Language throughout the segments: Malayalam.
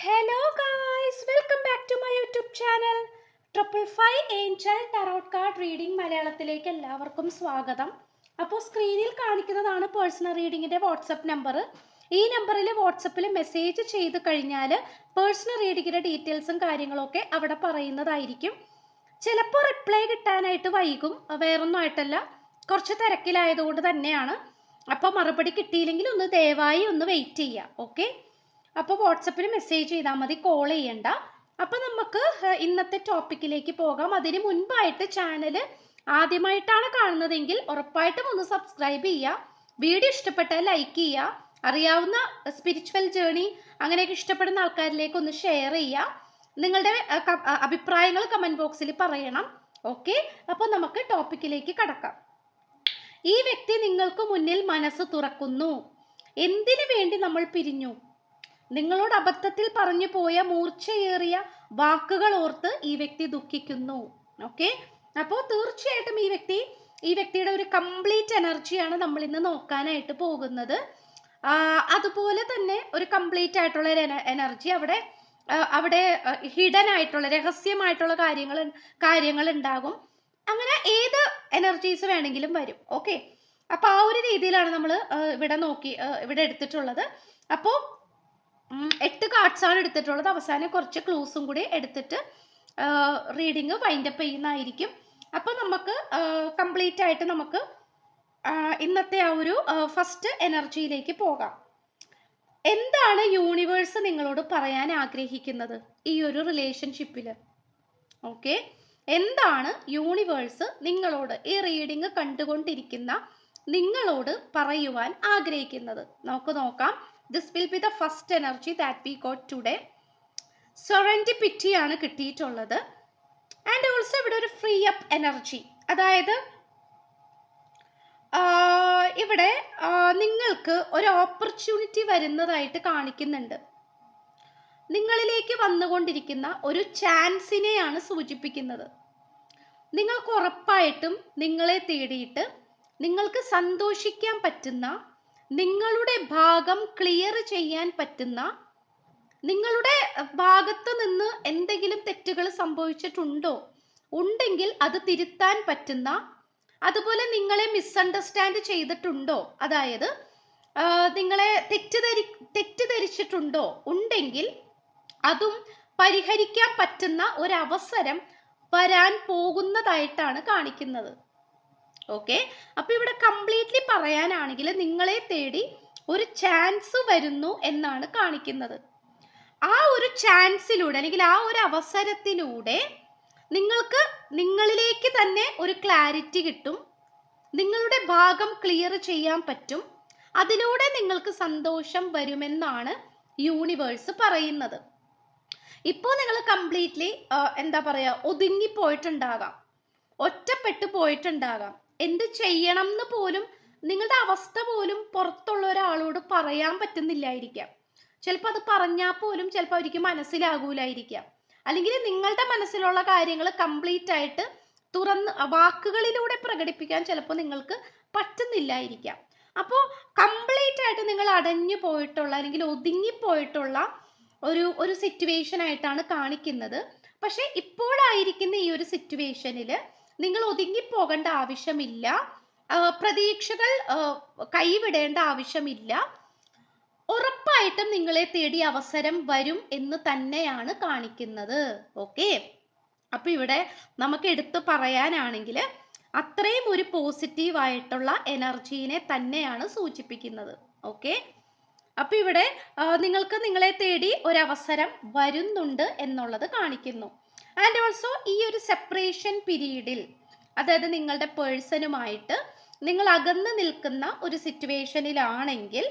Hello guys, welcome back to my YouTube channel. 555 Angel Tarot Card Reading മലയാളത്തിലേക്ക് എല്ലാവർക്കും സ്വാഗതം. അപ്പോൾ സ്ക്രീനിൽ കാണിക്കുന്നതാണ് പേഴ്സണൽ റീഡിങ്ങിൻ്റെ വാട്സപ്പ് നമ്പർ. ഈ നമ്പറിൽ വാട്സപ്പിൽ മെസ്സേജ് ചെയ്ത് കഴിഞ്ഞാൽ പേഴ്സണൽ റീഡിങ്ങിൻ്റെ ഡീറ്റെയിൽസും കാര്യങ്ങളൊക്കെ അവിടെ പറയുന്നതായിരിക്കും. ചിലപ്പോൾ റിപ്ലൈ കിട്ടാനായിട്ട് വൈകും, വേറൊന്നും ആയിട്ടല്ല, കുറച്ച് തിരക്കിലായതുകൊണ്ട് തന്നെയാണ്. അപ്പോൾ മറുപടി കിട്ടിയില്ലെങ്കിൽ ഒന്ന് ദയവായി ഒന്ന് വെയിറ്റ് ചെയ്യുക, ഓക്കെ? അപ്പോൾ വാട്സപ്പിൽ മെസ്സേജ് ചെയ്താൽ മതി, കോൾ ചെയ്യണ്ട. അപ്പോൾ നമുക്ക് ഇന്നത്തെ ടോപ്പിക്കിലേക്ക് പോകാം. അതിന് മുൻപായിട്ട് ചാനൽ ആദ്യമായിട്ടാണ് കാണുന്നതെങ്കിൽ ഉറപ്പായിട്ടും ഒന്ന് സബ്സ്ക്രൈബ് ചെയ്യുക. വീഡിയോ ഇഷ്ടപ്പെട്ടാൽ ലൈക്ക് ചെയ്യുക. അറിയാവുന്ന സ്പിരിച്വൽ ജേണി അങ്ങനെയൊക്കെ ഇഷ്ടപ്പെടുന്ന ആൾക്കാരിലേക്ക് ഒന്ന് ഷെയർ ചെയ്യുക. നിങ്ങളുടെ അഭിപ്രായങ്ങൾ കമൻറ്റ് ബോക്സിൽ പറയണം, ഓക്കെ? അപ്പോൾ നമുക്ക് ടോപ്പിക്കിലേക്ക് കടക്കാം. ഈ വ്യക്തി നിങ്ങൾക്ക് മുന്നിൽ മനസ്സ് തുറക്കുന്നു. എന്തിനു വേണ്ടി നമ്മൾ പിരിഞ്ഞു? നിങ്ങളോട് അബദ്ധത്തിൽ പറഞ്ഞു പോയ മൂർച്ചയേറിയ വാക്കുകൾ ഓർത്ത് ഈ വ്യക്തി ദുഃഖിക്കുന്നു, ഓക്കെ? അപ്പോൾ തീർച്ചയായിട്ടും ഈ വ്യക്തിയുടെ ഒരു കംപ്ലീറ്റ് എനർജിയാണ് നമ്മൾ ഇന്ന് നോക്കാനായിട്ട് പോകുന്നത്. അതുപോലെ തന്നെ ഒരു കംപ്ലീറ്റ് ആയിട്ടുള്ള എനർജി അവിടെ ഹിഡൻ ആയിട്ടുള്ള രഹസ്യമായിട്ടുള്ള കാര്യങ്ങൾ ഉണ്ടാകും. അങ്ങനെ ഏത് എനർജീസ് വേണമെങ്കിലും വരും, ഓക്കെ? അപ്പോൾ ആ ഒരു രീതിയിലാണ് നമ്മൾ ഇവിടെ എടുത്തിട്ടുള്ളത്. അപ്പോൾ 8 കാർഡ്സാണ് എടുത്തിട്ടുള്ളത്. അവസാനം കുറച്ച് ക്ലൂസും കൂടി എടുത്തിട്ട് റീഡിങ് വൈൻഡപ്പ് ചെയ്യുന്നതായിരിക്കും. അപ്പോൾ നമുക്ക് കംപ്ലീറ്റ് ആയിട്ട് നമുക്ക് ഇന്നത്തെ ആ ഒരു ഫസ്റ്റ് എനർജിയിലേക്ക് പോകാം. എന്താണ് യൂണിവേഴ്സ് നിങ്ങളോട് പറയാൻ ആഗ്രഹിക്കുന്നത് ഈ ഒരു റിലേഷൻഷിപ്പിൽ? ഓക്കെ, എന്താണ് യൂണിവേഴ്സ് നിങ്ങളോട്, ഈ റീഡിങ് കണ്ടുകൊണ്ടിരിക്കുന്ന നിങ്ങളോട് പറയുവാൻ ആഗ്രഹിക്കുന്നത്? നമുക്ക് നോക്കാം. This will be the first energy that we got today. Serendipity ആണ് കിട്ടിയിട്ടുള്ളത്. ആൻഡ് ഓൾസോ ഇവിടെ ഒരു ഫ്രീ അപ്പ് എനർജി, അതായത് ഇവിടെ നിങ്ങൾക്ക് ഒരു ഓപ്പർച്യൂണിറ്റി വരുന്നതായിട്ട് കാണിക്കുന്നുണ്ട്. നിങ്ങളിലേക്ക് വന്നുകൊണ്ടിരിക്കുന്ന ഒരു ചാൻസിനെയാണ് സൂചിപ്പിക്കുന്നത്. നിങ്ങൾക്ക് ഉറപ്പായിട്ടും നിങ്ങളെ തേടിയിട്ട് നിങ്ങൾക്ക് സന്തോഷിക്കാൻ പറ്റുന്ന, നിങ്ങളുടെ ഭാഗം ക്ലിയർ ചെയ്യാൻ പറ്റുന്ന, നിങ്ങളുടെ ഭാഗത്ത് നിന്ന് എന്തെങ്കിലും തെറ്റുകൾ സംഭവിച്ചിട്ടുണ്ടോ, ഉണ്ടെങ്കിൽ അത് തിരുത്താൻ പറ്റുന്ന, അതുപോലെ നിങ്ങളെ മിസ്അണ്ടർസ്റ്റാൻഡ് ചെയ്തിട്ടുണ്ടോ, അതായത് നിങ്ങളെ തെറ്റിദ്ധരിച്ചിട്ടുണ്ടോ ഉണ്ടെങ്കിൽ അതും പരിഹരിക്കാൻ പറ്റുന്ന ഒരവസരം വരാൻ പോകുന്നതായിട്ടാണ് കാണിക്കുന്നത്, ഓക്കെ? അപ്പൊ ഇവിടെ കംപ്ലീറ്റ്ലി പറയാനാണെങ്കിൽ നിങ്ങളെ തേടി ഒരു ചാൻസ് വരുന്നു എന്നാണ് കാണിക്കുന്നത്. ആ ഒരു ചാൻസിലൂടെ അല്ലെങ്കിൽ ആ ഒരു അവസരത്തിലൂടെ നിങ്ങൾക്ക് നിങ്ങളിലേക്ക് തന്നെ ഒരു ക്ലാരിറ്റി കിട്ടും, നിങ്ങളുടെ ഭാഗം ക്ലിയർ ചെയ്യാൻ പറ്റും, അതിലൂടെ നിങ്ങൾക്ക് സന്തോഷം വരുമെന്നാണ് യൂണിവേഴ്സ് പറയുന്നത്. ഇപ്പോൾ നിങ്ങൾ കംപ്ലീറ്റ്ലി എന്താ പറയുക, ഒതുങ്ങിപ്പോയിട്ടുണ്ടാകാം, ഒറ്റപ്പെട്ടു പോയിട്ടുണ്ടാകാം. എന്ത് ചെയ്യണം എന്ന് പോലും, നിങ്ങളുടെ അവസ്ഥ പോലും പുറത്തുള്ള ഒരാളോട് പറയാൻ പറ്റുന്നില്ലായിരിക്കാം. ചിലപ്പോൾ അത് പറഞ്ഞാൽ പോലും ചിലപ്പോൾ അവർക്ക് മനസ്സിലാകൂലായിരിക്കാം. അല്ലെങ്കിൽ നിങ്ങളുടെ മനസ്സിലുള്ള കാര്യങ്ങൾ കംപ്ലീറ്റ് ആയിട്ട് വാക്കുകളിലൂടെ പ്രകടിപ്പിക്കാൻ ചിലപ്പോൾ നിങ്ങൾക്ക് പറ്റുന്നില്ലായിരിക്കാം. അപ്പോൾ കംപ്ലീറ്റ് ആയിട്ട് നിങ്ങൾ അടഞ്ഞു പോയിട്ടുള്ള അല്ലെങ്കിൽ ഒതുങ്ങിപ്പോയിട്ടുള്ള ഒരു സിറ്റുവേഷൻ ആയിട്ടാണ് കാണിക്കുന്നത്. പക്ഷെ ഇപ്പോഴായിരിക്കുന്ന ഈ ഒരു സിറ്റുവേഷനിൽ നിങ്ങൾ ഒതുങ്ങിപ്പോകേണ്ട ആവശ്യമില്ല, പ്രതീക്ഷകൾ കൈവിടേണ്ട ആവശ്യമില്ല. ഉറപ്പായിട്ടും നിങ്ങളെ തേടി അവസരം വരും എന്ന് തന്നെയാണ് കാണിക്കുന്നത്, ഓക്കെ? അപ്പൊ ഇവിടെ നമുക്ക് എടുത്തു പറയാനാണെങ്കിൽ അത്രയും ഒരു പോസിറ്റീവ് ആയിട്ടുള്ള എനർജീനെ തന്നെയാണ് സൂചിപ്പിക്കുന്നത്, ഓക്കെ? അപ്പൊ ഇവിടെ നിങ്ങൾക്ക് നിങ്ങളെ തേടി ഒരവസരം വരുന്നുണ്ട് എന്നുള്ളത് കാണിക്കുന്നു. ആൻഡ് ഓൾസോ ഈ ഒരു സെപ്പറേഷൻ പീരീഡിൽ, അതായത് നിങ്ങളുടെ പേഴ്സണുമായിട്ട് നിങ്ങൾ അകന്ന് നിൽക്കുന്ന ഒരു സിറ്റുവേഷനിലാണെങ്കിൽ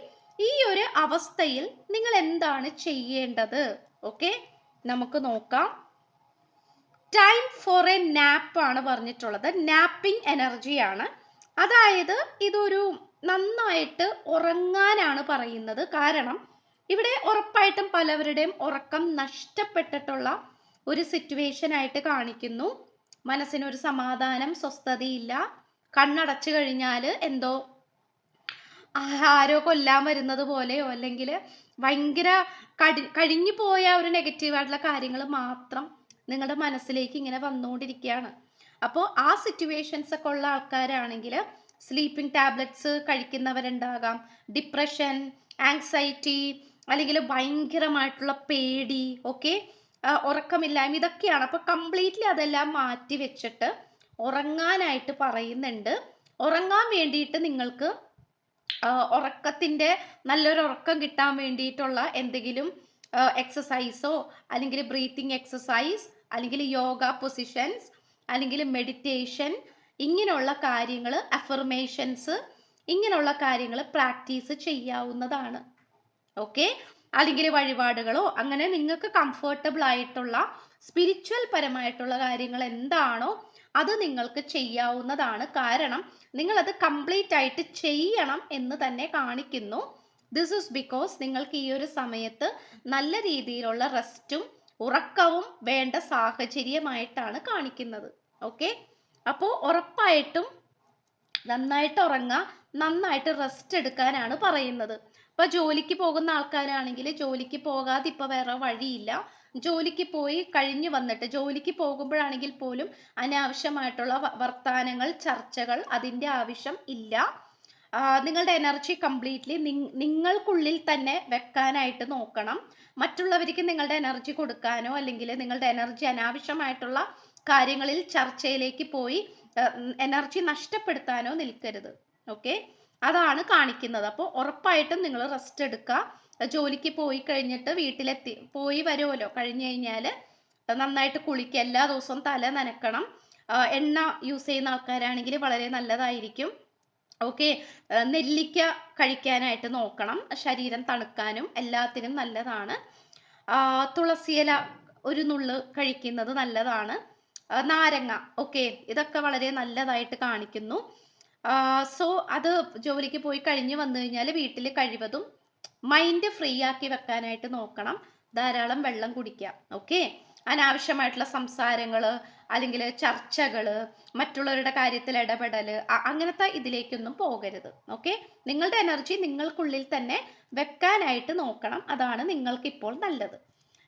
ഈ ഒരു അവസ്ഥയിൽ നിങ്ങൾ എന്താണ് ചെയ്യേണ്ടത്? ഓക്കെ, നമുക്ക് നോക്കാം. ടൈം ഫോർ എ നാപ്പ് ആണ് പറഞ്ഞിട്ടുള്ളത്. നാപ്പിംഗ് എനർജിയാണ്, അതായത് ഇതൊരു നന്നായിട്ട് ഉറങ്ങാനാണ് പറയുന്നത്. കാരണം ഇവിടെ ഉറപ്പായിട്ടും പലവരുടെയും ഉറക്കം നഷ്ടപ്പെട്ടിട്ടുള്ള ഒരു സിറ്റുവേഷൻ ആയിട്ട് കാണിക്കുന്നു. മനസ്സിനൊരു സമാധാനം, സ്വസ്ഥതയില്ല. കണ്ണടച്ചു കഴിഞ്ഞാൽ എന്തോ ആരോ കൊല്ലാൻ വരുന്നത് പോലെയോ അല്ലെങ്കിൽ ഭയങ്കര കഴിഞ്ഞു പോയ ഒരു നെഗറ്റീവായിട്ടുള്ള കാര്യങ്ങൾ മാത്രം നിങ്ങളുടെ മനസ്സിലേക്ക് ഇങ്ങനെ വന്നുകൊണ്ടിരിക്കുകയാണ്. അപ്പോൾ ആ സിറ്റുവേഷൻസ് ഒക്കെ ഉള്ള ആൾക്കാരാണെങ്കിൽ സ്ലീപ്പിംഗ് ടാബ്ലറ്റ്സ് കഴിക്കുന്നവരുണ്ടാകാം, ഡിപ്രഷൻ, ആങ്സൈറ്റി, അല്ലെങ്കിൽ ഭയങ്കരമായിട്ടുള്ള പേടി, ഓക്കെ, ഉറക്കമില്ലായ്മ, ഇതൊക്കെയാണ്. അപ്പോൾ കംപ്ലീറ്റ്ലി അതെല്ലാം മാറ്റി വെച്ചിട്ട് ഉറങ്ങാനായിട്ട് പറയുന്നുണ്ട്. ഉറങ്ങാൻ വേണ്ടിയിട്ട് നിങ്ങൾക്ക് ഉറക്കത്തിൻ്റെ നല്ലൊരു ഉറക്കം കിട്ടാൻ വേണ്ടിയിട്ടുള്ള എന്തെങ്കിലും എക്സസൈസോ അല്ലെങ്കിൽ ബ്രീത്തിങ് എക്സസൈസ് അല്ലെങ്കിൽ യോഗ പൊസിഷൻസ് അല്ലെങ്കിൽ മെഡിറ്റേഷൻ, ഇങ്ങനെയുള്ള കാര്യങ്ങൾ, അഫർമേഷൻസ്, ഇങ്ങനെയുള്ള കാര്യങ്ങൾ പ്രാക്ടീസ് ചെയ്യാവുന്നതാണ്. ഓക്കെ, അല്ലെങ്കിൽ വഴിപാടുകളോ അങ്ങനെ നിങ്ങൾക്ക് കംഫർട്ടബിൾ ആയിട്ടുള്ള സ്പിരിച്വൽ പരമായിട്ടുള്ള കാര്യങ്ങൾ എന്താണോ അത് നിങ്ങൾക്ക് ചെയ്യാവുന്നതാണ്. കാരണം നിങ്ങളത് കംപ്ലീറ്റ് ആയിട്ട് ചെയ്യണം എന്ന് തന്നെ കാണിക്കുന്നു. ദിസ് ഈസ് ബിക്കോസ് നിങ്ങൾക്ക് ഈ ഒരു സമയത്ത് നല്ല രീതിയിലുള്ള റെസ്റ്റും ഉറക്കവും വേണ്ട സാഹചര്യമായിട്ടാണ് കാണിക്കുന്നത്. ഓക്കെ, അപ്പോൾ ഉറപ്പായിട്ടും നന്നായിട്ട് ഉറങ്ങുക, നന്നായിട്ട് റെസ്റ്റ് എടുക്കാനാണ് പറയുന്നത്. ഇപ്പൊ ജോലിക്ക് പോകുന്ന ആൾക്കാരാണെങ്കിൽ ജോലിക്ക് പോകാതെ ഇപ്പൊ വേറെ വഴിയില്ല. ജോലിക്ക് പോയി കഴിഞ്ഞു വന്നിട്ട് ജോലിക്ക് പോകുമ്പോഴാണെങ്കിൽ പോലും അനാവശ്യമായിട്ടുള്ള വർത്താനങ്ങൾ, ചർച്ചകൾ, അതിൻ്റെ ആവശ്യം ഇല്ല. നിങ്ങളുടെ എനർജി കംപ്ലീറ്റ്ലി നിങ്ങൾക്കുള്ളിൽ തന്നെ വെക്കാനായിട്ട് നോക്കണം. മറ്റുള്ളവർക്ക് നിങ്ങളുടെ എനർജി കൊടുക്കാനോ അല്ലെങ്കിൽ നിങ്ങളുടെ എനർജി അനാവശ്യമായിട്ടുള്ള കാര്യങ്ങളിൽ ചർച്ചയിലേക്ക് പോയി എനർജി നഷ്ടപ്പെടുത്താനോ നിൽക്കരുത്. ഓക്കെ, അതാണ് കാണിക്കുന്നത്. അപ്പോൾ ഉറപ്പായിട്ടും നിങ്ങൾ റെസ്റ്റ് എടുക്കുക. ജോലിക്ക് പോയി കഴിഞ്ഞിട്ട് പോയി വരുമല്ലോ, കഴിഞ്ഞ് കഴിഞ്ഞാൽ നന്നായിട്ട് കുളിക്കുക, എല്ലാ ദിവസവും തല നനക്കണം. എണ്ണ യൂസ് ചെയ്യുന്ന ആൾക്കാരാണെങ്കിൽ വളരെ നല്ലതായിരിക്കും. ഓക്കെ, നെല്ലിക്ക കഴിക്കാനായിട്ട് നോക്കണം, ശരീരം തണുക്കാനും എല്ലാത്തിനും നല്ലതാണ്. തുളസിയില ഒരു നുള്ള് കഴിക്കുന്നത് നല്ലതാണ്. നാരങ്ങ, ഓക്കെ, ഇതൊക്കെ വളരെ നല്ലതായിട്ട് കാണിക്കുന്നു. സോ അത് ജോലിക്ക് പോയി കഴിഞ്ഞ് വന്നു കഴിഞ്ഞാൽ വീട്ടിൽ കഴിവതും മൈൻഡ് ഫ്രീ ആക്കി വെക്കാനായിട്ട് നോക്കണം. ധാരാളം വെള്ളം കുടിക്കുക. ഓക്കെ, അനാവശ്യമായിട്ടുള്ള സംസാരങ്ങൾ അല്ലെങ്കിൽ ചർച്ചകൾ, മറ്റുള്ളവരുടെ കാര്യത്തിൽ ഇടപെടൽ, അങ്ങനത്തെ ഇതിലേക്കൊന്നും പോകരുത്. ഓക്കെ, നിങ്ങളുടെ എനർജി നിങ്ങൾക്കുള്ളിൽ തന്നെ വെക്കാനായിട്ട് നോക്കണം. അതാണ് നിങ്ങൾക്ക് ഇപ്പോൾ നല്ലത്.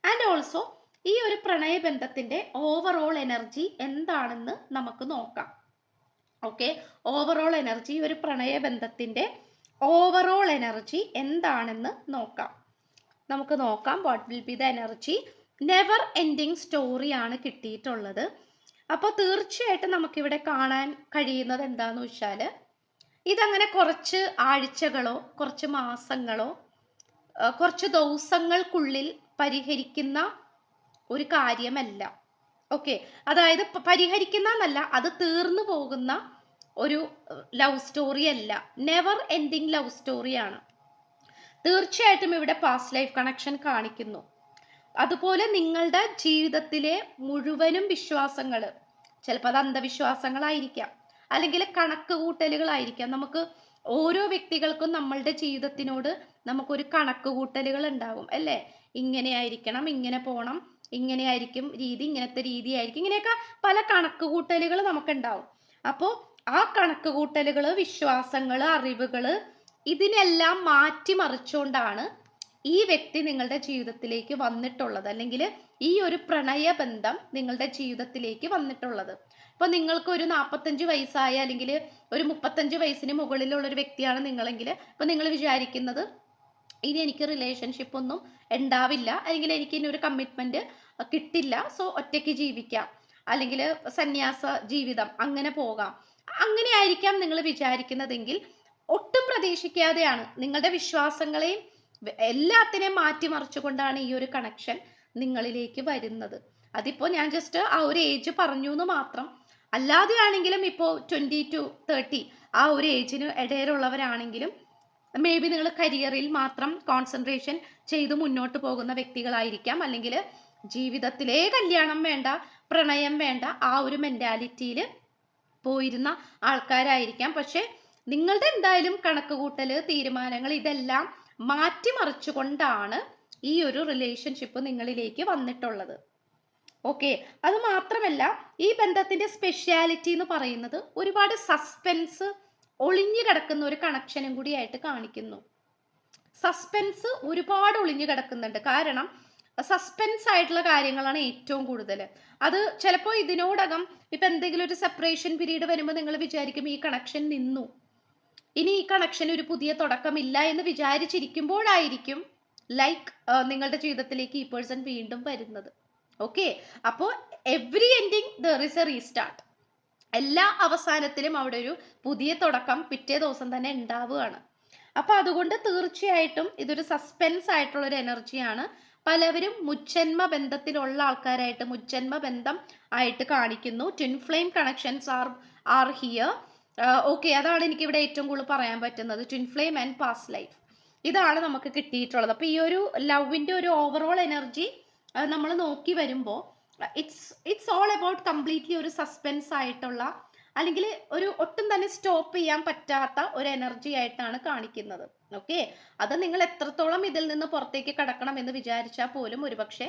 ആൻഡ് ഓൾസോ ഈ ഒരു പ്രണയബന്ധത്തിന്റെ ഓവറോൾ എനർജി എന്താണെന്ന് നമുക്ക് നോക്കാം. ഓക്കെ, ഓവറോൾ എനർജി, ഒരു പ്രണയബന്ധത്തിന്റെ ഓവറോൾ എനർജി എന്താണെന്ന് നോക്കാം. നമുക്ക് നോക്കാം what will be the energy. Never ending സ്റ്റോറിയാണ് കിട്ടിയിട്ടുള്ളത്. അപ്പോൾ തീർച്ചയായിട്ടും നമുക്കിവിടെ കാണാൻ കഴിയുന്നത് എന്താന്ന് വെച്ചാൽ ഇതങ്ങനെ കുറച്ച് ആഴ്ചകളോ കുറച്ച് മാസങ്ങളോ കുറച്ച് ദിവസങ്ങൾക്കുള്ളിൽ പരിഹരിക്കുന്ന ഒരു കാര്യമല്ല. ഓക്കെ, അതായത് പരിഹരിക്കുന്ന എന്നല്ല, അത് തീർന്നു പോകുന്ന ഒരു ലവ് സ്റ്റോറി അല്ല, നെവർ എൻഡിങ് ലവ് സ്റ്റോറിയാണ്. തീർച്ചയായിട്ടും ഇവിടെ പാസ്റ്റ് ലൈഫ് കണക്ഷൻ കാണിക്കുന്നു. അതുപോലെ നിങ്ങളുടെ ജീവിതത്തിലെ മുഴുവനും വിശ്വാസങ്ങൾ, ചിലപ്പോൾ അത് അന്ധവിശ്വാസങ്ങളായിരിക്കാം അല്ലെങ്കിൽ കണക്ക് കൂട്ടലുകളായിരിക്കാം. നമുക്ക് ഓരോ വ്യക്തികൾക്കും നമ്മളുടെ ജീവിതത്തിനോട് നമുക്കൊരു കണക്ക് കൂട്ടലുകൾ ഉണ്ടാകും അല്ലേ. ഇങ്ങനെ ആയിരിക്കണം, ഇങ്ങനെ പോകണം, ഇങ്ങനെയായിരിക്കും രീതി, ഇങ്ങനത്തെ രീതി ആയിരിക്കും, ഇങ്ങനെയൊക്കെ പല കണക്ക് കൂട്ടലുകൾ നമുക്കുണ്ടാവും. അപ്പോൾ ആ കണക്ക് കൂട്ടലുകൾ, വിശ്വാസങ്ങൾ, അറിവുകൾ, ഇതിനെല്ലാം മാറ്റിമറിച്ചുകൊണ്ടാണ് ഈ വ്യക്തി നിങ്ങളുടെ ജീവിതത്തിലേക്ക് വന്നിട്ടുള്ളത്, അല്ലെങ്കിൽ ഈ ഒരു പ്രണയബന്ധം നിങ്ങളുടെ ജീവിതത്തിലേക്ക് വന്നിട്ടുള്ളത്. ഇപ്പൊ നിങ്ങൾക്ക് ഒരു 45 വയസ്സായ അല്ലെങ്കിൽ ഒരു 35 വയസ്സിന് മുകളിലുള്ള ഒരു വ്യക്തിയാണ് നിങ്ങളെങ്കിൽ ഇപ്പൊ നിങ്ങൾ വിചാരിക്കുന്നത് ഇനി എനിക്ക് റിലേഷൻഷിപ്പ് ഒന്നും ഉണ്ടാവില്ല, അല്ലെങ്കിൽ എനിക്ക് ഇനി ഒരു കമ്മിറ്റ്മെന്റ് കിട്ടില്ല, സോ ഒറ്റയ്ക്ക് ജീവിക്കാം, അല്ലെങ്കിൽ സന്യാസ ജീവിതം അങ്ങനെ പോകാം, അങ്ങനെ ആയിരിക്കാം നിങ്ങൾ വിചാരിക്കുന്നതെങ്കിൽ ഒട്ടും പ്രതീക്ഷിക്കാതെയാണ് നിങ്ങളുടെ വിശ്വാസങ്ങളെയും എല്ലാത്തിനെയും മാറ്റിമറിച്ചുകൊണ്ടാണ് ഈ ഒരു കണക്ഷൻ നിങ്ങളിലേക്ക് വരുന്നത്. അതിപ്പോൾ ഞാൻ ജസ്റ്റ് ആ ഒരു ഏജ് പറഞ്ഞു എന്ന് മാത്രം. അല്ലാതെ ആണെങ്കിലും ഇപ്പോൾ 20 to 30 ആ ഒരു ഏജിന് ഇടയിലുള്ളവരാണെങ്കിലും മേ ബി നിങ്ങൾ കരിയറിൽ മാത്രം കോൺസെൻട്രേഷൻ ചെയ്ത് മുന്നോട്ട് പോകുന്ന വ്യക്തികളായിരിക്കാം, അല്ലെങ്കിൽ ജീവിതത്തിലേ കല്യാണം വേണ്ട, പ്രണയം വേണ്ട, ആ ഒരു മെന്റാലിറ്റിയിൽ പോയിരുന്ന ആൾക്കാരായിരിക്കാം. പക്ഷെ നിങ്ങളുടെ എന്തായാലും കണക്കുകൂട്ടല്, തീരുമാനങ്ങൾ ഇതെല്ലാം മാറ്റിമറിച്ചുകൊണ്ടാണ് ഈ ഒരു റിലേഷൻഷിപ്പ് നിങ്ങളിലേക്ക് വന്നിട്ടുള്ളത്. ഓക്കെ, അത് മാത്രമല്ല ഈ ബന്ധത്തിന്റെ സ്പെഷ്യാലിറ്റി എന്ന് പറയുന്നത് ഒരുപാട് സസ്പെൻസ് ഒളിഞ്ഞു കിടക്കുന്ന ഒരു കണക്ഷനും കൂടിയായിട്ട് കാണിക്കുന്നു. സസ്പെൻസ് ഒരുപാട് ഒളിഞ്ഞു കിടക്കുന്നുണ്ട്. കാരണം സസ്പെൻസ് ആയിട്ടുള്ള കാര്യങ്ങളാണ് ഏറ്റവും കൂടുതൽ. അത് ചിലപ്പോൾ ഇതിനോടകം ഇപ്പൊ എന്തെങ്കിലും ഒരു സെപ്പറേഷൻ പീരീഡ് വരുമ്പോൾ നിങ്ങൾ വിചാരിക്കും ഈ കണക്ഷൻ നിന്നു, ഇനി ഈ കണക്ഷൻ ഒരു പുതിയ തുടക്കമില്ല എന്ന് വിചാരിച്ചിരിക്കുമ്പോഴായിരിക്കും ലൈക്ക് നിങ്ങളുടെ ജീവിതത്തിലേക്ക് ഈ പേഴ്സൺ വീണ്ടും വരുന്നത്. ഓക്കെ, അപ്പോൾ every ending there is A restart. എല്ലാ അവസാനത്തിലും അവിടെ ഒരു പുതിയ തുടക്കം പിറ്റേ ദിവസം തന്നെ ഉണ്ടാവുകയാണ്. അപ്പൊ അതുകൊണ്ട് തീർച്ചയായിട്ടും ഇതൊരു സസ്പെൻസ് ആയിട്ടുള്ള ഒരു എനർജിയാണ്. പലവരും മുജ്ജന്മ ബന്ധത്തിലുള്ള ആൾക്കാരായിട്ട് മുജ്ജന്മ ബന്ധം ആയിട്ട് കാണിക്കുന്നു. Twin flame connections are here. Okay, അതാണ് എനിക്ക് ഇവിടെ ഏറ്റവും കൂടുതൽ പറയാൻ പറ്റുന്നത്. Twin flame and past life, ഇതാണ് നമുക്ക് കിട്ടിയിട്ടുള്ളത്. അപ്പൊ ഈ ഒരു ലവിന്റെ ഒരു ഓവറോൾ എനർജി നമ്മൾ നോക്കി വരുമ്പോൾ ഇറ്റ്സ് ഓൾ അബൌട്ട് കംപ്ലീറ്റ്ലി ഒരു സസ്പെൻസ് ആയിട്ടുള്ള, അല്ലെങ്കിൽ ഒരു ഒട്ടും തന്നെ സ്റ്റോപ്പ് ചെയ്യാൻ പറ്റാത്ത ഒരു എനർജി ആയിട്ടാണ് കാണിക്കുന്നത്. ഓക്കെ, അത് നിങ്ങൾ എത്രത്തോളം ഇതിൽ നിന്ന് പുറത്തേക്ക് കടക്കണം എന്ന് വിചാരിച്ചാൽ പോലും ഒരുപക്ഷെ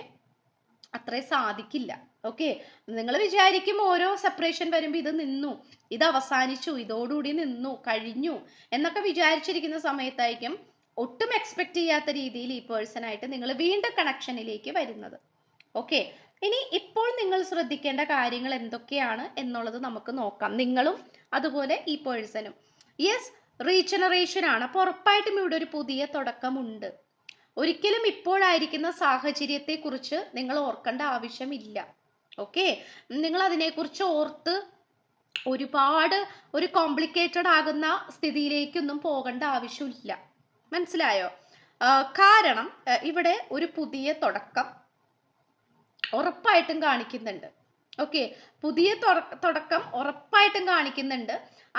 അത്രയും സാധിക്കില്ല. ഓക്കെ, നിങ്ങൾ വിചാരിക്കും ഓരോ സെപ്പറേഷൻ വരുമ്പോൾ ഇത് നിന്നു, ഇത് അവസാനിച്ചു, ഇതോടുകൂടി നിന്നു, കഴിഞ്ഞു എന്നൊക്കെ വിചാരിച്ചിരിക്കുന്ന സമയത്തായിരിക്കും ഒട്ടും എക്സ്പെക്ട് ചെയ്യാത്ത രീതിയിൽ ഈ പേഴ്സണായിട്ട് നിങ്ങൾ വീണ്ടും കണക്ഷനിലേക്ക് വരുന്നത്. ഓക്കെ, ഇനി ഇപ്പോൾ നിങ്ങൾ ശ്രദ്ധിക്കേണ്ട കാര്യങ്ങൾ എന്തൊക്കെയാണ് എന്നുള്ളത് നമുക്ക് നോക്കാം. നിങ്ങളും അതുപോലെ ഈ പേഴ്സണും. യെസ്, റീജനറേഷൻ ആണ്. അപ്പോൾ ഉറപ്പായിട്ടും ഇവിടെ ഒരു പുതിയ തുടക്കമുണ്ട്. ഒരിക്കലും ഇപ്പോഴായിരിക്കുന്ന സാഹചര്യത്തെ കുറിച്ച് നിങ്ങൾ ഓർക്കേണ്ട ആവശ്യമില്ല. ഓക്കെ, നിങ്ങൾ അതിനെക്കുറിച്ച് ഓർത്ത് ഒരുപാട് ഒരു കോംപ്ലിക്കേറ്റഡ് ആകുന്ന സ്ഥിതിയിലേക്കൊന്നും പോകേണ്ട ആവശ്യമില്ല. മനസ്സിലായോ? കാരണം ഇവിടെ ഒരു പുതിയ തുടക്കം ഉറപ്പായിട്ടും കാണിക്കുന്നുണ്ട്. ഓക്കെ, പുതിയ തുടക്കം ഉറപ്പായിട്ടും കാണിക്കുന്നുണ്ട്.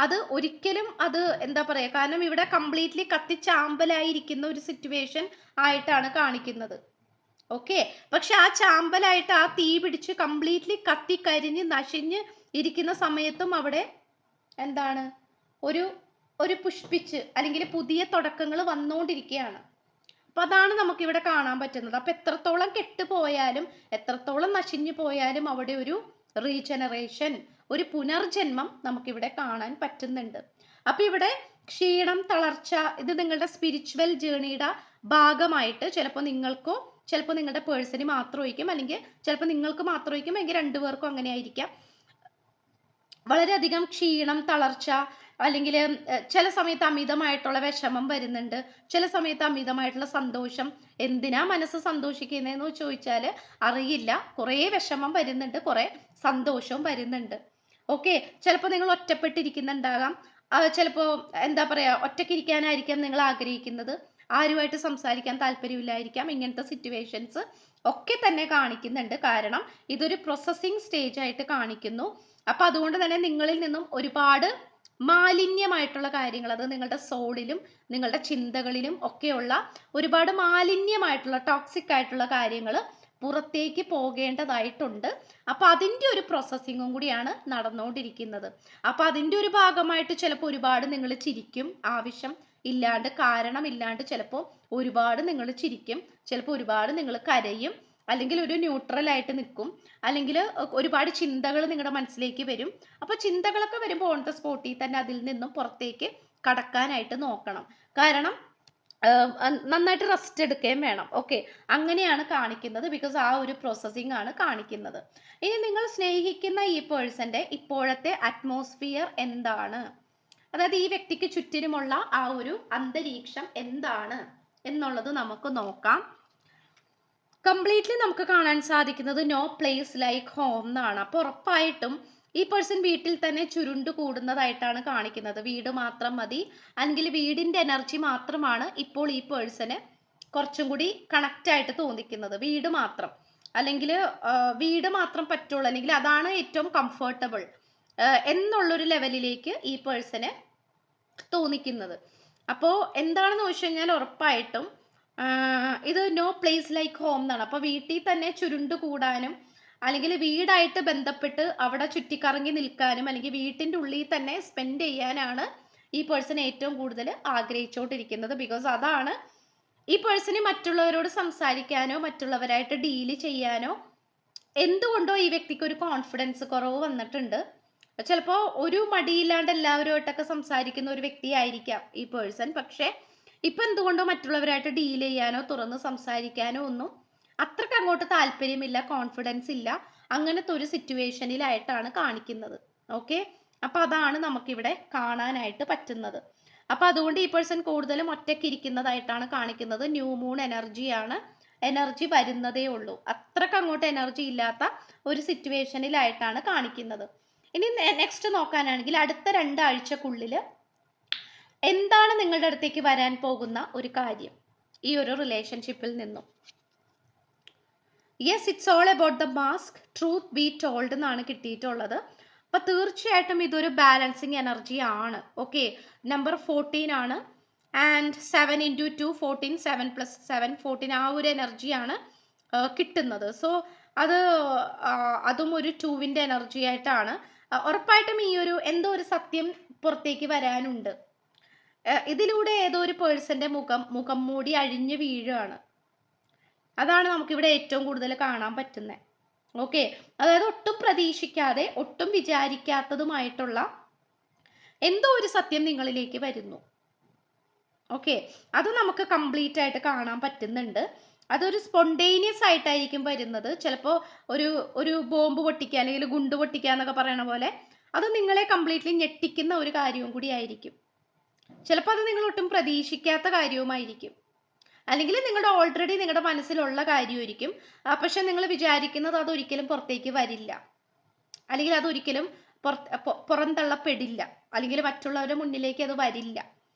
അത് ഒരിക്കലും അത് എന്താ പറയുക, കാരണം ഇവിടെ കംപ്ലീറ്റ്ലി കത്തിച്ചാമ്പലായിരിക്കുന്ന ഒരു സിറ്റുവേഷൻ ആയിട്ടാണ് കാണിക്കുന്നത്. ഓക്കെ, പക്ഷെ ആ ചാമ്പലായിട്ട് ആ തീ പിടിച്ച് കംപ്ലീറ്റ്ലി കത്തിക്കരിഞ്ഞ് നശിഞ്ഞ് ഇരിക്കുന്ന സമയത്തും അവിടെ എന്താണ് ഒരു പുഷ്പിച്ച് അല്ലെങ്കിൽ പുതിയ തുടക്കങ്ങൾ വന്നുകൊണ്ടിരിക്കുകയാണ്. അപ്പൊ അതാണ് നമുക്കിവിടെ കാണാൻ പറ്റുന്നത്. അപ്പൊ എത്രത്തോളം കെട്ടുപോയാലും എത്രത്തോളം നശിഞ്ഞു പോയാലും അവിടെ ഒരു റീജനറേഷൻ, ഒരു പുനർജന്മം നമുക്കിവിടെ കാണാൻ പറ്റുന്നുണ്ട്. അപ്പൊ ഇവിടെ ക്ഷീണം, തളർച്ച, ഇത് നിങ്ങളുടെ സ്പിരിച്വൽ ജേണിയുടെ ഭാഗമായിട്ട് ചിലപ്പോൾ നിങ്ങൾക്കോ ചിലപ്പോൾ നിങ്ങളുടെ പേഴ്സണി മാത്രമായിരിക്കും, അല്ലെങ്കിൽ ചിലപ്പോൾ നിങ്ങൾക്ക് മാത്രമായിരിക്കും, അല്ലെങ്കിൽ രണ്ടുപേർക്കും അങ്ങനെ ആയിരിക്കാം. വളരെയധികം ക്ഷീണം, തളർച്ച, അല്ലെങ്കിൽ ചില സമയത്ത് അമിതമായിട്ടുള്ള വിഷമം വരുന്നുണ്ട്, ചില സമയത്ത് അമിതമായിട്ടുള്ള സന്തോഷം. എന്തിനാ മനസ്സ് സന്തോഷിക്കുന്നതെന്ന് ചോദിച്ചാൽ അറിയില്ല. കുറേ വിഷമം വരുന്നുണ്ട്, കുറേ സന്തോഷവും വരുന്നുണ്ട്. ഓക്കെ, ചിലപ്പോൾ നിങ്ങൾ ഒറ്റപ്പെട്ടിരിക്കുന്നുണ്ടാകാം. ചിലപ്പോൾ എന്താ പറയുക, ഒറ്റയ്ക്കിരിക്കാനായിരിക്കാം നിങ്ങൾ ആഗ്രഹിക്കുന്നത്, ആരുമായിട്ട് സംസാരിക്കാൻ താല്പര്യമില്ലായിരിക്കാം. ഇങ്ങനത്തെ സിറ്റുവേഷൻസ് ഒക്കെ തന്നെ കാണിക്കുന്നുണ്ട്. കാരണം ഇതൊരു പ്രോസസ്സിങ് സ്റ്റേജ് ആയിട്ട് കാണിക്കുന്നു. അപ്പൊ അതുകൊണ്ട് തന്നെ നിങ്ങളിൽ നിന്നും ഒരുപാട് മാലിന്യമായിട്ടുള്ള കാര്യങ്ങൾ, അത് നിങ്ങളുടെ സോളിലും നിങ്ങളുടെ ചിന്തകളിലും ഒക്കെയുള്ള ഒരുപാട് മാലിന്യമായിട്ടുള്ള ടോക്സിക് ആയിട്ടുള്ള കാര്യങ്ങൾ പുറത്തേക്ക് പോകേണ്ടതായിട്ടുണ്ട്. അപ്പൊ അതിൻ്റെ ഒരു പ്രോസസ്സിങ്ങും കൂടിയാണ് നടന്നുകൊണ്ടിരിക്കുന്നത്. അപ്പൊ അതിൻ്റെ ഒരു ഭാഗമായിട്ട് ചിലപ്പോൾ ഒരുപാട് നിങ്ങൾ ചിരിക്കും, ആവശ്യം ഇല്ലാണ്ട്, കാരണമില്ലാണ്ട് ചിലപ്പോൾ ഒരുപാട് നിങ്ങൾ ചിരിക്കും, ചിലപ്പോൾ ഒരുപാട് നിങ്ങൾ കരയും, അല്ലെങ്കിൽ ഒരു ന്യൂട്രൽ ആയിട്ട് നിൽക്കും, അല്ലെങ്കിൽ ഒരുപാട് ചിന്തകൾ നിങ്ങളുടെ മനസ്സിലേക്ക് വരും. അപ്പൊ ചിന്തകളൊക്കെ വരുമ്പോൾ ഓൺ ദ സ്പോട്ടിൽ തന്നെ അതിൽ നിന്നും പുറത്തേക്ക് കടക്കാനായിട്ട് നോക്കണം. കാരണം നന്നായിട്ട് റെസ്റ്റ് എടുക്കുകയും വേണം. ഓക്കെ, അങ്ങനെയാണ് കാണിക്കുന്നത്. ബിക്കോസ് ആ ഒരു പ്രോസസ്സിംഗ് ആണ് കാണിക്കുന്നത്. ഇനി നിങ്ങൾ സ്നേഹിക്കുന്ന ഈ പേഴ്സന്റെ ഇപ്പോഴത്തെ അറ്റ്മോസ്ഫിയർ എന്താണ്, അതായത് ഈ വ്യക്തിക്ക് ചുറ്റിനുമുള്ള ആ ഒരു അന്തരീക്ഷം എന്താണ് എന്നുള്ളത് നമുക്ക് നോക്കാം. കംപ്ലീറ്റ്ലി നമുക്ക് കാണാൻ സാധിക്കുന്നത് നോ പ്ലേസ് ലൈക്ക് ഹോം എന്നാണ്. അപ്പോൾ ഉറപ്പായിട്ടും ഈ പേഴ്സൺ വീട്ടിൽ തന്നെ ചുരുണ്ടു കൂടുന്നതായിട്ടാണ് കാണിക്കുന്നത്. വീട് മാത്രം മതി, അല്ലെങ്കിൽ വീടിന്റെ എനർജി മാത്രമാണ് ഇപ്പോൾ ഈ പേഴ്സന് കുറച്ചും കൂടി കണക്റ്റ് ആയിട്ട് തോന്നിക്കുന്നത്. വീട് മാത്രം, അല്ലെങ്കിൽ വീട് മാത്രം പറ്റുള്ളൂ, അല്ലെങ്കിൽ അതാണ് ഏറ്റവും കംഫർട്ടബിൾ എന്നുള്ളൊരു ലെവലിലേക്ക് ഈ പേഴ്സന് തോന്നിക്കുന്നത്. അപ്പോൾ എന്താണെന്ന് വെച്ച് കഴിഞ്ഞാൽ ഉറപ്പായിട്ടും ഇത് നോ പ്ലേസ് ലൈക്ക് ഹോം എന്നാണ്. അപ്പോൾ വീട്ടിൽ തന്നെ ചുരുണ്ടു കൂടാനും, അല്ലെങ്കിൽ വീടായിട്ട് ബന്ധപ്പെട്ട് അവിടെ ചുറ്റിക്കറങ്ങി നിൽക്കാനും, അല്ലെങ്കിൽ വീട്ടിൻ്റെ ഉള്ളിൽ തന്നെ സ്പെൻഡ് ചെയ്യാനാണ് ഈ പേഴ്സൺ ഏറ്റവും കൂടുതൽ ആഗ്രഹിച്ചുകൊണ്ടിരിക്കുന്നത്. ബിക്കോസ് അതാണ് ഈ പേഴ്സണ് മറ്റുള്ളവരോട് സംസാരിക്കാനോ മറ്റുള്ളവരായിട്ട് ഡീല് ചെയ്യാനോ എന്തുകൊണ്ടോ ഈ വ്യക്തിക്ക് ഒരു കോൺഫിഡൻസ് കുറവ് വന്നിട്ടുണ്ട്. ചിലപ്പോൾ ഒരു മടിയില്ലാണ്ട് എല്ലാവരുമായിട്ടൊക്കെ സംസാരിക്കുന്ന ഒരു വ്യക്തിയായിരിക്കാം ഈ പേഴ്സൺ. പക്ഷേ ഇപ്പം എന്തുകൊണ്ടോ മറ്റുള്ളവരായിട്ട് ഡീൽ ചെയ്യാനോ തുറന്ന് സംസാരിക്കാനോ ഒന്നും അത്രയ്ക്ക് അങ്ങോട്ട് താല്പര്യമില്ല, കോൺഫിഡൻസ് ഇല്ല. അങ്ങനത്തെ ഒരു സിറ്റുവേഷനിലായിട്ടാണ് കാണിക്കുന്നത്. ഓക്കെ, അപ്പം അതാണ് നമുക്കിവിടെ കാണാനായിട്ട് പറ്റുന്നത്. അപ്പം അതുകൊണ്ട് ഈ പേഴ്സൺ കൂടുതലും ഒറ്റയ്ക്ക് ഇരിക്കുന്നതായിട്ടാണ് കാണിക്കുന്നത്. ന്യൂ മൂൺ എനർജിയാണ്, എനർജി വരുന്നതേ ഉള്ളൂ. അത്രയ്ക്ക് അങ്ങോട്ട് എനർജി ഇല്ലാത്ത ഒരു സിറ്റുവേഷനിലായിട്ടാണ് കാണിക്കുന്നത്. ഇനി നെക്സ്റ്റ് നോക്കാനാണെങ്കിൽ അടുത്ത 2 ആഴ്ചക്കുള്ളിൽ എന്താണ് നിങ്ങളുടെ അടുത്തേക്ക് വരാൻ പോകുന്ന ഒരു കാര്യം ഈ ഒരു റിലേഷൻഷിപ്പിൽ നിന്നും. Yes, it's all about the mask, truth B told എന്നാണ് കിട്ടിയിട്ടുള്ളത്. അപ്പം തീർച്ചയായിട്ടും ഇതൊരു ബാലൻസിങ് എനർജി ആണ്. ഓക്കെ, നമ്പർ 14 ആണ്. ആൻഡ് 7 × 2 14, 7 + 7 14, ആ ഒരു എനർജിയാണ് കിട്ടുന്നത്. സോ അതും ഒരു 2വിൻ്റെ എനർജി ആയിട്ടാണ്. ഉറപ്പായിട്ടും ഈ ഒരു എന്തോ ഒരു സത്യം പുറത്തേക്ക് വരാനുണ്ട്. ഇതിലൂടെ ഏതോ ഒരു പേഴ്സന്റെ മുഖം മൂടി അഴിഞ്ഞു വീഴുകയാണ്. അതാണ് നമുക്കിവിടെ ഏറ്റവും കൂടുതൽ കാണാൻ പറ്റുന്നത്. ഓക്കെ, അതായത് ഒട്ടും പ്രതീക്ഷിക്കാതെ ഒട്ടും വിചാരിക്കാത്തതുമായിട്ടുള്ള എന്തോ ഒരു സത്യം നിങ്ങളിലേക്ക് വരുന്നു. ഓക്കെ, അത് നമുക്ക് കംപ്ലീറ്റ് ആയിട്ട് കാണാൻ പറ്റുന്നുണ്ട്. അതൊരു സ്പോണ്ടേനിയസ് ആയിട്ടായിരിക്കും വരുന്നത്. ചിലപ്പോൾ ഒരു ബോംബ് പൊട്ടിക്കുക അല്ലെങ്കിൽ ഗുണ്ട് പൊട്ടിക്കുക എന്നൊക്കെ പറയണ പോലെ അത് നിങ്ങളെ കംപ്ലീറ്റ്ലി ഞെട്ടിക്കുന്ന ഒരു കാര്യവും കൂടി ആയിരിക്കും. ചിലപ്പോൾ അത് നിങ്ങൾ ഒട്ടും പ്രതീക്ഷിക്കാത്ത കാര്യവുമായിരിക്കും, അല്ലെങ്കിൽ നിങ്ങളുടെ ഓൾറെഡി നിങ്ങളുടെ മനസ്സിലുള്ള കാര്യമായിരിക്കും. പക്ഷെ നിങ്ങൾ വിചാരിക്കുന്നത് അതൊരിക്കലും പുറത്തേക്ക് വരില്ല, അല്ലെങ്കിൽ അതൊരിക്കലും പുറന്തള്ളപ്പെടില്ല, അല്ലെങ്കിൽ മറ്റുള്ളവരുടെ മുന്നിലേക്ക് അത് വരില്ല.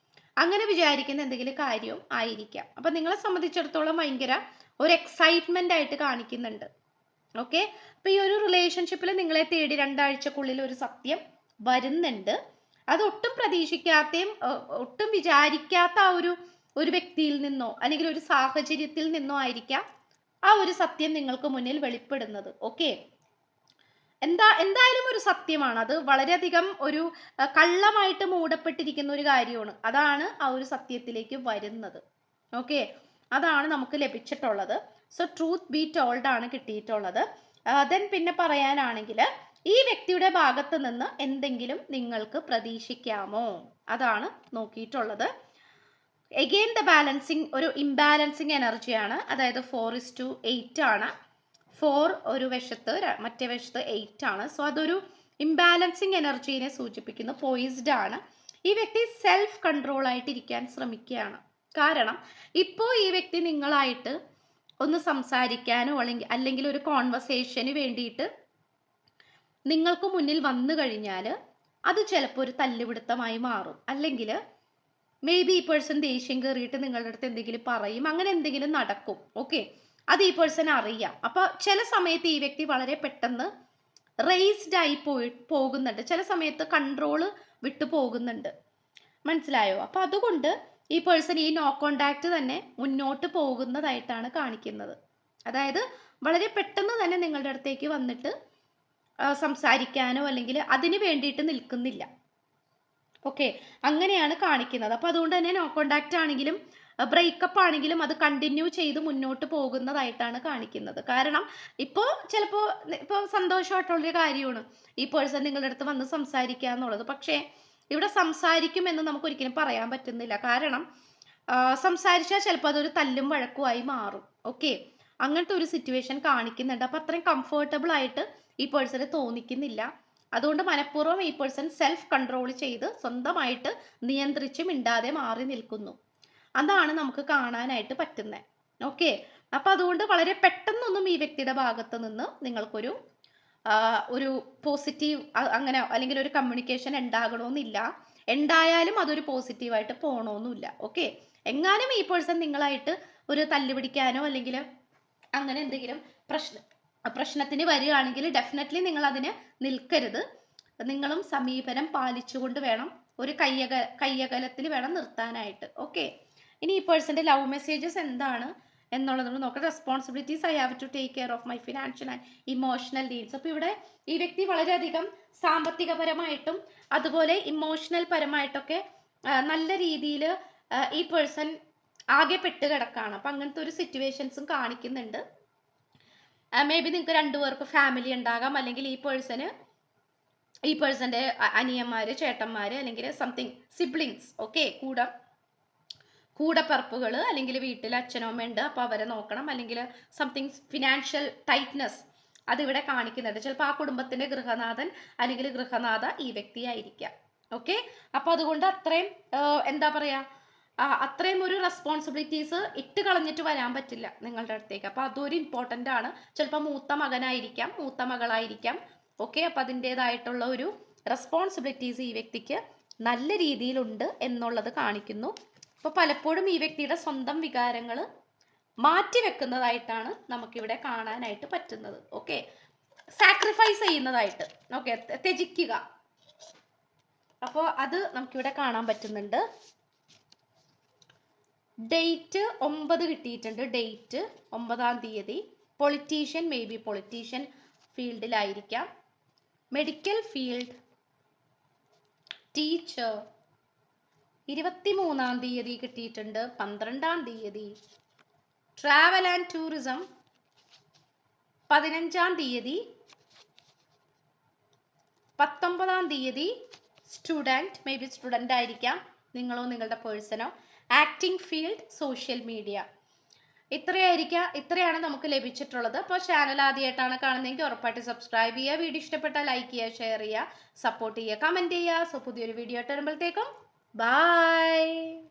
അങ്ങനെ വിചാരിക്കുന്ന എന്തെങ്കിലും കാര്യം ആയിരിക്കാം. അപ്പം നിങ്ങളെ സംബന്ധിച്ചിടത്തോളം ഭയങ്കര ഒരു എക്സൈറ്റ്മെൻ്റ് ആയിട്ട് കാണിക്കുന്നുണ്ട്. ഓക്കെ, അപ്പം ഈ ഒരു റിലേഷൻഷിപ്പിൽ നിങ്ങളെ തേടി 2 ആഴ്ചക്കുള്ളിൽ ഒരു സത്യം വരുന്നുണ്ട്. അത് ഒട്ടും പ്രതീക്ഷിക്കാത്തയും ഒട്ടും വിചാരിക്കാത്ത ആ ഒരു വ്യക്തിയിൽ നിന്നോ അല്ലെങ്കിൽ ഒരു സാഹചര്യത്തിൽ നിന്നോ ആയിരിക്കാം ആ ഒരു സത്യം നിങ്ങൾക്ക് മുന്നിൽ വെളിപ്പെടുന്നത്. ഓക്കെ, എന്തായാലും ഒരു സത്യമാണ്. അത് വളരെയധികം ഒരു കള്ളമായിട്ട് മൂടപ്പെട്ടിരിക്കുന്ന ഒരു കാര്യമാണ്. അതാണ് ആ ഒരു സത്യത്തിലേക്ക് വരുന്നത്. ഓക്കെ, അതാണ് നമുക്ക് ലഭിച്ചിട്ടുള്ളത്. സോ ട്രൂത്ത് ബി ടോൾഡ് ആണ് കിട്ടിയിട്ടുള്ളത്. ദെൻ പിന്നെ പറയാനാണെങ്കിൽ ഈ വ്യക്തിയുടെ ഭാഗത്ത് നിന്ന് എന്തെങ്കിലും നിങ്ങൾക്ക് പ്രതീക്ഷിക്കാമോ, അതാണ് നോക്കിയിട്ടുള്ളത്. എഗെയിൻ ദ ബാലൻസിങ് ഒരു ഇംബാലൻസിങ് എനർജിയാണ്. അതായത് 4:8 ആണ്. 4 ഒരു വശത്ത്, മറ്റേ വശത്ത് 8 ആണ്. സോ അതൊരു ഇംബാലൻസിങ് എനർജീനെ സൂചിപ്പിക്കുന്നു. പോയിസ്ഡ് ആണ്. ഈ വ്യക്തി സെൽഫ് കൺട്രോൾ ആയിട്ടിരിക്കാൻ ശ്രമിക്കുകയാണ്. കാരണം ഇപ്പോൾ ഈ വ്യക്തി നിങ്ങളായിട്ട് ഒന്ന് സംസാരിക്കാനോ അല്ലെങ്കിൽ ഒരു കോൺവെർസേഷന് വേണ്ടിയിട്ട് നിങ്ങൾക്ക് മുന്നിൽ വന്നു കഴിഞ്ഞാൽ അത് ചിലപ്പോൾ ഒരു തല്ലുപിടുത്തമായി മാറും. അല്ലെങ്കിൽ മേ ബി ഈ പേഴ്സൺ ദേഷ്യം കയറിയിട്ട് നിങ്ങളുടെ അടുത്ത് എന്തെങ്കിലും പറയും, അങ്ങനെ എന്തെങ്കിലും നടക്കും. ഓക്കെ, അത് ഈ പേഴ്സൺ അറിയാം. അപ്പോൾ ചില സമയത്ത് ഈ വ്യക്തി വളരെ പെട്ടെന്ന് റേസ്ഡ് ആയി പോകുന്നുണ്ട്, ചില സമയത്ത് കൺട്രോള് വിട്ടു പോകുന്നുണ്ട്. മനസ്സിലായോ? അപ്പോൾ അതുകൊണ്ട് ഈ പേഴ്സൺ ഈ നോ കോണ്ടാക്ട് തന്നെ മുന്നോട്ട് പോകുന്നതായിട്ടാണ് കാണിക്കുന്നത്. അതായത് വളരെ പെട്ടെന്ന് തന്നെ നിങ്ങളുടെ അടുത്തേക്ക് വന്നിട്ട് സംസാരിക്കാനോ അല്ലെങ്കിൽ അതിന് വേണ്ടിയിട്ട് നിൽക്കുന്നില്ല. ഓക്കെ, അങ്ങനെയാണ് കാണിക്കുന്നത്. അപ്പോൾ അതുകൊണ്ട് തന്നെ നോ കോണ്ടാക്ട് ആണെങ്കിലും ബ്രേക്കപ്പ് ആണെങ്കിലും അത് കണ്ടിന്യൂ ചെയ്ത് മുന്നോട്ട് പോകുന്നതായിട്ടാണ് കാണിക്കുന്നത്. കാരണം ഇപ്പോൾ സന്തോഷമായിട്ടുള്ളൊരു കാര്യമാണ് ഈ പേഴ്സൺ നിങ്ങളുടെ അടുത്ത് വന്ന് സംസാരിക്കുക എന്നുള്ളത്. പക്ഷേ ഇവിടെ സംസാരിക്കുമെന്ന് നമുക്ക് ഒരിക്കലും പറയാൻ പറ്റുന്നില്ല. കാരണം സംസാരിച്ചാൽ ചിലപ്പോൾ അതൊരു തല്ലും വഴക്കുമായി മാറും. ഓക്കെ, അങ്ങനത്തെ ഒരു സിറ്റുവേഷൻ കാണിക്കുന്നുണ്ട്. അപ്പോൾ അത്രയും കംഫർട്ടബിൾ ആയിട്ട് ഈ പേഴ്സണ് തോന്നിക്കുന്നില്ല. അതുകൊണ്ട് മനഃപൂർവ്വം ഈ പേഴ്സൺ സെൽഫ് കൺട്രോൾ ചെയ്ത് സ്വന്തമായിട്ട് നിയന്ത്രിച്ച് മിണ്ടാതെ മാറി നിൽക്കുന്നു. അതാണ് നമുക്ക് കാണാനായിട്ട് പറ്റുന്നത്. ഓക്കെ, അപ്പം അതുകൊണ്ട് വളരെ പെട്ടെന്നൊന്നും ഈ വ്യക്തിയുടെ ഭാഗത്ത് നിന്ന് നിങ്ങൾക്കൊരു പോസിറ്റീവ് അങ്ങനെ അല്ലെങ്കിൽ ഒരു കമ്മ്യൂണിക്കേഷൻ ഉണ്ടാകണമെന്നില്ല. ഉണ്ടായാലും അതൊരു പോസിറ്റീവായിട്ട് പോകണമെന്നില്ല. ഓക്കെ, എങ്ങാനും ഈ പേഴ്സൺ നിങ്ങളായിട്ട് ഒരു തല്ലുപിടിക്കാനോ അല്ലെങ്കിൽ അങ്ങനെ എന്തെങ്കിലും പ്രശ്നത്തിന് വരികയാണെങ്കിൽ ഡെഫിനറ്റ്ലി നിങ്ങൾ അതിന് നിൽക്കരുത്. നിങ്ങളും സമീപനം പാലിച്ചുകൊണ്ട് വേണം, ഒരു കയ്യകലത്തിൽ വേണം നിർത്താനായിട്ട്. ഓക്കെ, ഇനി ഈ പേഴ്സൻ്റെ ലവ് മെസ്സേജസ് എന്താണ് എന്നുള്ളത് നോക്കാം. Responsibilities I have to take care of my financial and emotional needs. അപ്പോൾ ഇവിടെ ഈ വ്യക്തി വളരെയധികം സാമ്പത്തികപരമായിട്ടും അതുപോലെ ഇമോഷണൽ പരമായിട്ടൊക്കെ നല്ല രീതിയിൽ ഈ പേഴ്സൺ ആകെ പെട്ട് കിടക്കുകയാണ്. അപ്പം അങ്ങനത്തെ ഒരു സിറ്റുവേഷൻസും കാണിക്കുന്നുണ്ട്. മേ ബി നിങ്ങൾക്ക് 2 പേർക്ക് ഫാമിലി ഉണ്ടാകാം, അല്ലെങ്കിൽ ഈ പേഴ്സന് ഈ പേഴ്സൻ്റെ അനിയന്മാർ, ചേട്ടന്മാർ, അല്ലെങ്കിൽ സംതിങ് സിബ്ലിങ്സ്, ഓക്കെ, കൂടപ്പിറപ്പുകൾ, അല്ലെങ്കിൽ വീട്ടിൽ അച്ഛനോ അമ്മയുണ്ട്, അപ്പോൾ അവരെ നോക്കണം, അല്ലെങ്കിൽ സംതിങ് ഫിനാൻഷ്യൽ ടൈറ്റ്നസ് അതിവിടെ കാണിക്കുന്നുണ്ട്. ചിലപ്പോൾ ആ കുടുംബത്തിൻ്റെ ഗൃഹനാഥൻ അല്ലെങ്കിൽ ഗൃഹനാഥ ഈ വ്യക്തിയായിരിക്കാം. ഓക്കെ, അപ്പോൾ അതുകൊണ്ട് അത്രയും എന്താ പറയുക, അത്രയും ഒരു റെസ്പോൺസിബിലിറ്റീസ് ഇട്ട് കളഞ്ഞിട്ട് വരാൻ പറ്റില്ല നിങ്ങളുടെ അടുത്തേക്ക്. അപ്പോൾ അതൊരു ഇമ്പോർട്ടൻ്റ് ആണ്. ചിലപ്പോൾ മൂത്ത മകനായിരിക്കാം, മൂത്ത മകളായിരിക്കാം. ഓക്കെ, അപ്പം അതിൻ്റേതായിട്ടുള്ള ഒരു റെസ്പോൺസിബിലിറ്റീസ് ഈ വ്യക്തിക്ക് നല്ല രീതിയിലുണ്ട് എന്നുള്ളത് കാണിക്കുന്നു. അപ്പോൾ പലപ്പോഴും ഈ വ്യക്തിയുടെ സ്വന്തം വികാരങ്ങൾ മാറ്റിവെക്കുന്നതായിട്ടാണ് നമുക്കിവിടെ കാണാനായിട്ട് പറ്റുന്നത്. ഓക്കെ, സാക്രിഫൈസ് ചെയ്യുന്നതായിട്ട്, ഓക്കെ, ത്യജിക്കുക. അപ്പോൾ അത് നമുക്കിവിടെ കാണാൻ പറ്റുന്നുണ്ട്. ഡേറ്റ് 9 കിട്ടിയിട്ടുണ്ട്. ഡേറ്റ് 9-ാം തീയതി. പൊളിറ്റീഷ്യൻ, മേ ബി പൊളിറ്റീഷ്യൻ ഫീൽഡിലായിരിക്കാം. Medical field, teacher. 23-ാം തീയതി കിട്ടിയിട്ടുണ്ട്. 12-ാം തീയതി ട്രാവൽ ആൻഡ് ടൂറിസം. 15-ാം തീയതി. 19-ാം തീയതി സ്റ്റുഡൻറ്റ്, മേ ബി സ്റ്റുഡൻ്റ് ആയിരിക്കാം നിങ്ങളോ നിങ്ങളുടെ പേഴ്സണോ. Acting field, social media. ഇത്രയാണ് നമുക്ക് ലഭിച്ചിട്ടുള്ളത്. അപ്പോൾ ചാനൽ ആദ്യമായിട്ടാണ് കാണുന്നതെങ്കിൽ ഉറപ്പായിട്ട് സബ്സ്ക്രൈബ് ചെയ്യുക. വീഡിയോ ഇഷ്ടപ്പെട്ടാൽ ലൈക്ക് ചെയ്യുക, ഷെയർ ചെയ്യുക, സപ്പോർട്ട് ചെയ്യുക, കമൻറ്റ് ചെയ്യുക. സോ പുതിയൊരു വീഡിയോ ആയിട്ട് വരുമ്പോഴത്തേക്കും ബൈ.